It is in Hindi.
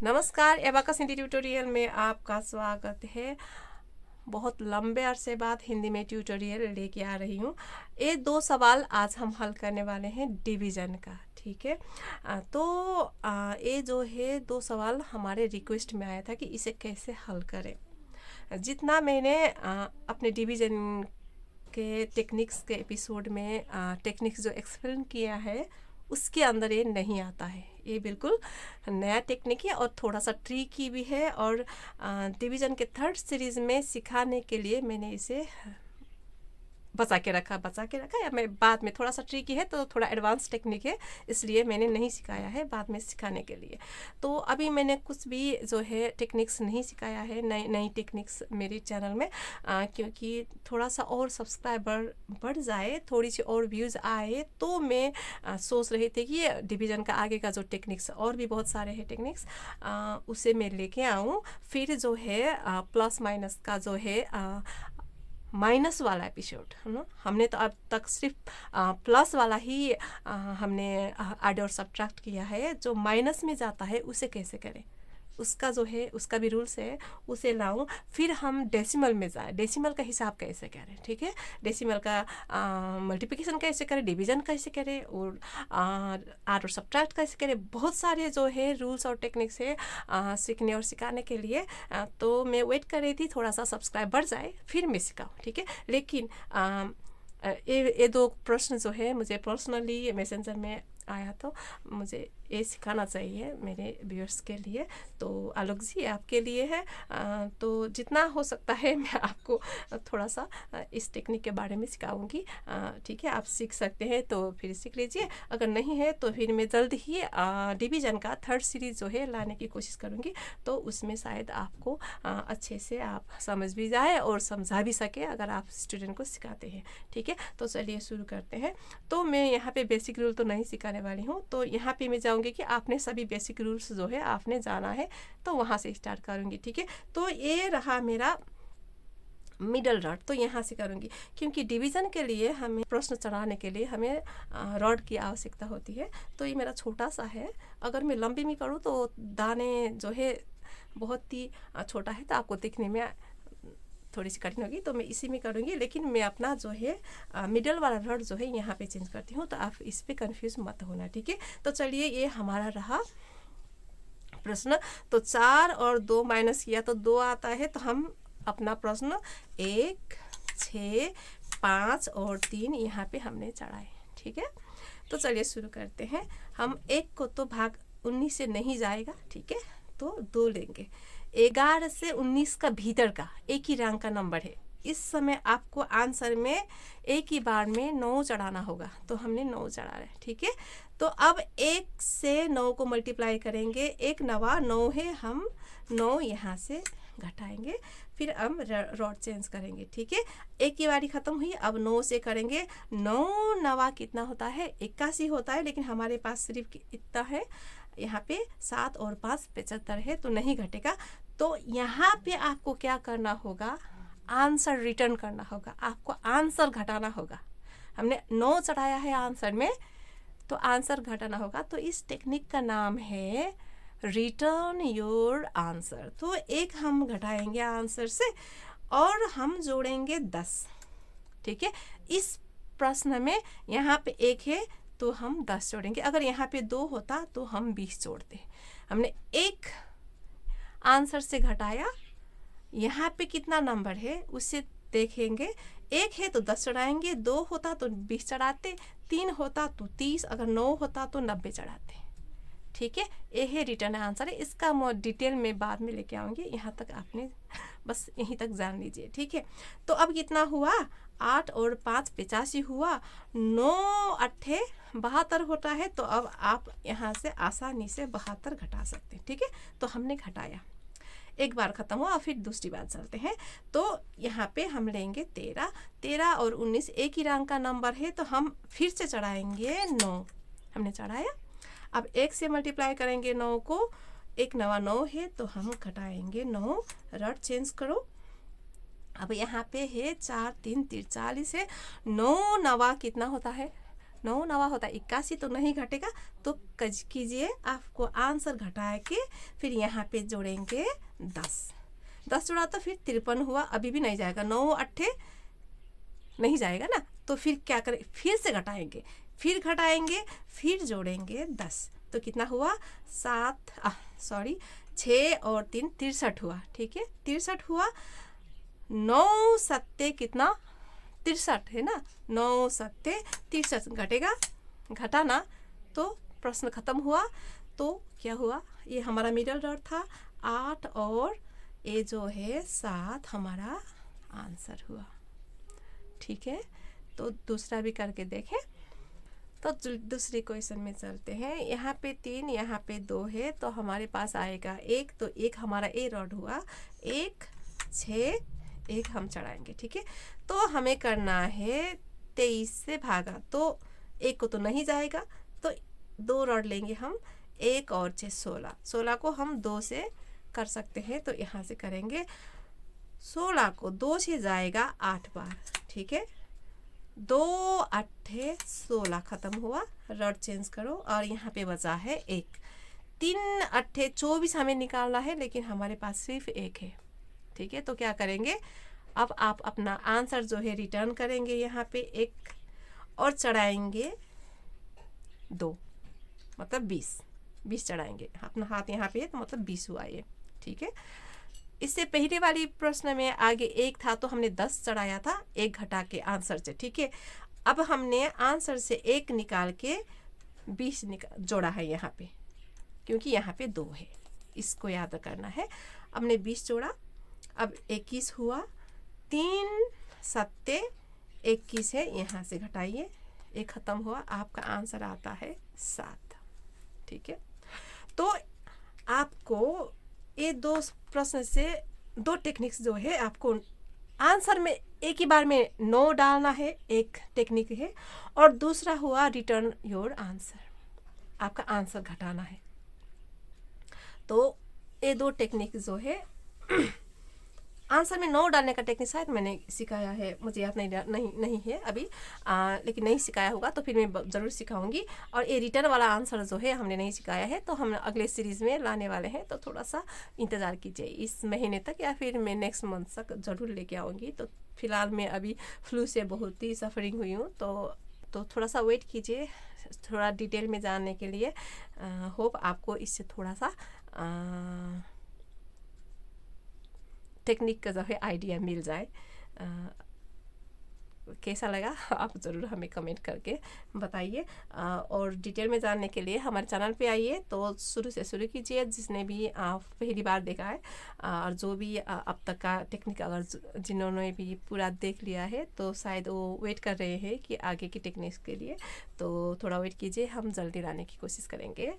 नमस्कार, एबाकस हिंदी ट्यूटोरियल में आपका स्वागत है। बहुत लंबे अरसे बाद हिंदी में ट्यूटोरियल लेके आ रही हूँ। ये दो सवाल आज हम हल करने वाले हैं डिवीज़न का, ठीक है। ये जो है दो सवाल हमारे रिक्वेस्ट में आया था कि इसे कैसे हल करें। जितना मैंने अपने डिवीज़न के टेक्निक्स के एपिसोड में टेक्निक्स जो एक्सप्लेन किया है उसके अंदर ये नहीं आता है। ये बिल्कुल नया टेक्निक है और थोड़ा सा ट्रिकी भी है, और डिवीज़न के थर्ड सीरीज़ में सिखाने के लिए मैंने इसे बचा के रखा या मैं बाद में, थोड़ा सा ट्रिकी है तो थोड़ा एडवांस टेक्निक है, इसलिए मैंने नहीं सिखाया है बाद में सिखाने के लिए। तो अभी मैंने कुछ भी जो है टेक्निक्स नहीं सिखाया है, नई नई टेक्निक्स मेरे चैनल में, क्योंकि थोड़ा सा और सब्सक्राइबर बढ़ जाए, थोड़ी सी और व्यूज़ आए, तो मैं सोच रही थी कि डिवीज़न का आगे का जो टेक्निक्स और भी बहुत सारे हैं टेक्निक्स, उसे मैं लेके आऊँ। फिर जो है प्लस माइनस का जो है माइनस वाला एपिसोड है ना, हमने तो अब तक सिर्फ प्लस वाला ही हमने ऐड और सब्ट्रैक्ट किया है। जो माइनस में जाता है उसे कैसे करें, उसका जो है उसका भी रूल्स है, उसे लाऊं। फिर हम डेसिमल में जाए, डेसिमल का हिसाब कैसे करें, ठीक है। डेसिमल का मल्टीप्लिकेशन कैसे करें, डिवीज़न कैसे करें, और ऐड और सब्ट्रैक्ट कैसे करें। बहुत सारे जो है रूल्स और टेक्निक्स है सीखने और सिखाने के लिए। तो मैं वेट कर रही थी थोड़ा सा सब्सक्राइब बढ़ जाए फिर मैं सिखाऊँ, ठीक है। लेकिन ये दो प्रश्न जो है मुझे पर्सनली मैसेंजर में आया, तो मुझे ये सिखाना चाहिए मेरे व्यूअर्स के लिए। तो आलोक जी आपके लिए है, तो जितना हो सकता है मैं आपको थोड़ा सा इस टेक्निक के बारे में सिखाऊंगी, ठीक है। आप सीख सकते हैं तो फिर सीख लीजिए, अगर नहीं है तो फिर मैं जल्द ही डिवीज़न का थर्ड सीरीज़ जो है लाने की कोशिश करूँगी, तो उसमें शायद आपको अच्छे से आप समझ भी जाए और समझा भी सके अगर आप स्टूडेंट को सिखाते हैं, ठीक है। तो चलिए शुरू करते हैं। तो मैं यहाँ पे बेसिक रूल तो नहीं सिखाने वाली हूँ, तो यहाँ पे मैं जाऊँगी कि आपने सभी बेसिक रूल्स जो है आपने जाना है, तो वहाँ से स्टार्ट करूँगी, ठीक है। तो ये रहा मेरा मिडल रॉड, तो यहाँ से करूँगी, क्योंकि डिवीज़न के लिए हमें प्रश्न चढ़ाने के लिए हमें रॉड की आवश्यकता होती है। तो ये मेरा छोटा सा है, अगर मैं लंबी में करूँ तो दाने जो है बहुत ही छोटा है, तो आपको दिखने में थोड़ी सी कठिन होगी, तो मैं इसी में करूँगी। लेकिन मैं अपना जो है मिडल वाला रॉड जो है यहाँ पे चेंज करती हूँ, तो आप इस पे कंफ्यूज मत होना, ठीक है। तो चलिए ये हमारा रहा प्रश्न। तो 4 और 2 माइनस किया तो 2 आता है, तो हम अपना प्रश्न 1, 6, 5 और 3 यहाँ पे हमने चढ़ाए, ठीक है। तो चलिए शुरू करते हैं। हम 1 को तो भाग 19 से नहीं जाएगा, ठीक है, तो 2 लेंगे। 11 से 19 का भीतर का एक ही रैंक का नंबर है। इस समय आपको आंसर में एक ही बार में 9 चढ़ाना होगा, तो हमने 9 चढ़ा रहे, ठीक है। तो अब 1 से 9 को मल्टीप्लाई करेंगे, 1 नवा 9 है, हम 9 यहाँ से घटाएंगे, फिर हम रॉड चेंज करेंगे, ठीक है। एक की बारी खत्म हुई, अब 9 से करेंगे। 9 नवा कितना होता है, 81 होता है, लेकिन हमारे पास सिर्फ इतना है, यहाँ पे 7 और 5 75 है, तो नहीं घटेगा। तो यहाँ पे आपको क्या करना होगा, आंसर रिटर्न करना होगा, आपको आंसर घटाना होगा। हमने 9 चढ़ाया है आंसर में, तो आंसर घटाना होगा। तो इस टेक्निक का नाम है रिटर्न योर आंसर। तो 1 हम घटाएंगे आंसर से और हम जोड़ेंगे 10, ठीक है। इस प्रश्न में यहाँ पे 1 है तो हम 10 जोड़ेंगे, अगर यहाँ पे 2 होता तो हम 20 जोड़ते। हमने 1 आंसर से घटाया, यहाँ पे कितना नंबर है उसे देखेंगे। 1 है तो 10 चढ़ाएंगे, 2 होता तो 20 चढ़ाते, 3 होता तो 30, अगर 9 होता तो 90 चढ़ाते, ठीक है। ये है रिटर्न आंसर है। इसका मैं डिटेल में बाद में लेके आऊँगी, यहाँ तक आपने बस यहीं तक जान लीजिए, ठीक है। तो अब कितना हुआ, 8 और 5 85 हुआ, 9 8 72 होता है, तो अब आप यहाँ से आसानी से 72 घटा सकते हैं, ठीक है। तो हमने घटाया, एक बार ख़त्म हुआ, फिर दूसरी बार चलते हैं। तो यहाँ पे हम लेंगे 13 और 19 एक ही रैंक का नंबर है, तो हम फिर से चढ़ाएंगे 9, हमने चढ़ाया। अब 1 से मल्टीप्लाई करेंगे 9 को, 1 नवा 9 है, तो हम घटाएंगे 9, रॉड चेंज करो। अब यहाँ पे है 4 3 43 है, 9 नवा कितना होता है, 9 नवा होता है 81, तो नहीं घटेगा, तो कीजिए, आपको आंसर घटा के फिर यहाँ पे जोड़ेंगे 10 जोड़ा तो फिर 53 हुआ, अभी भी नहीं जाएगा, 9 8 नहीं जाएगा ना, तो फिर क्या करें, फिर से घटाएंगे, फिर जोड़ेंगे 10, तो कितना हुआ 6 और 3 63 हुआ। ठीक है, 63 हुआ, 9 सत्ते कितना 63 है ना, 9 सत्ते 63 घटेगा, घटा ना, तो प्रश्न खत्म हुआ। तो क्या हुआ, ये हमारा मिडल डॉट था 8 और ये जो है 7 हमारा आंसर हुआ। ठीक है, तो दूसरा भी करके देखें। तो दूसरी क्वेश्चन में चलते हैं। यहाँ पे 3, यहाँ पे 2 है, तो हमारे पास आएगा 1, तो 1 हमारा ए रॉड हुआ, 1 6 1 हम चढ़ाएंगे। ठीक है, तो हमें करना है 23 से भागा, तो 1 को तो नहीं जाएगा, तो 2 रॉड लेंगे हम, 1 और 6 16 को हम 2 से कर सकते हैं, तो यहाँ से करेंगे 16 को 2 से जाएगा 8 बार। ठीक है, 2 8 16 खत्म हुआ, रॉड चेंज करो, और यहाँ पे बचा है 1, 3 8 24 हमें निकालना है, लेकिन हमारे पास सिर्फ 1 है। ठीक है, तो क्या करेंगे, अब आप अपना आंसर जो है रिटर्न करेंगे, यहाँ पे 1 और चढ़ाएंगे 2, मतलब 20 चढ़ाएंगे, अपना हाथ यहाँ पे है, तो मतलब 20 हुआ ये। ठीक है, इससे पहले वाली प्रश्न में आगे 1 था, तो हमने 10 चढ़ाया था, 1 घटा के आंसर से। ठीक है, अब हमने आंसर से 1 निकाल के 20 जोड़ा है यहाँ पे, क्योंकि यहाँ पे 2 है, इसको याद करना है। हमने 20 जोड़ा, अब 21 हुआ, 3 सत्ते 21 है, यहाँ से घटाइए, 1 खत्म हुआ, आपका आंसर आता है 7। ठीक है, तो आपको ये 2 प्रश्न से 2 टेक्निक्स जो है, आपको आंसर में एक ही बार में 9 डालना है, एक टेक्निक है, और दूसरा हुआ रिटर्न योर आंसर, आपका आंसर घटाना है। तो ये 2 टेक्निक जो है, आंसर में 9 डालने का टेक्निक शायद मैंने सिखाया है, मुझे याद नहीं है अभी, लेकिन नहीं सिखाया होगा तो फिर मैं ज़रूर सिखाऊंगी। और ये रिटर्न वाला आंसर जो है हमने नहीं सिखाया है, तो हम अगले सीरीज़ में लाने वाले हैं, तो थोड़ा सा इंतज़ार कीजिए, इस महीने तक या फिर मैं नेक्स्ट मंथ तक ज़रूर लेके आऊँगी। तो फिलहाल मैं अभी फ्लू से बहुत ही सफरिंग हुई हूँ, तो थोड़ा सा वेट कीजिए, थोड़ा डिटेल में जानने के लिए। होप आपको इससे थोड़ा सा टेक्निक का जो है आइडिया मिल जाए। कैसा लगा आप ज़रूर हमें कमेंट करके बताइए। और डिटेल में जानने के लिए हमारे चैनल पे आइए, तो शुरू से शुरू कीजिए, जिसने भी पहली बार देखा है, और जो भी अब तक का टेक्निक अगर जिन्होंने भी पूरा देख लिया है, तो शायद वो वेट कर रहे हैं कि आगे की टेक्निक्स के लिए, तो थोड़ा वेट कीजिए, हम जल्दी लाने की कोशिश करेंगे।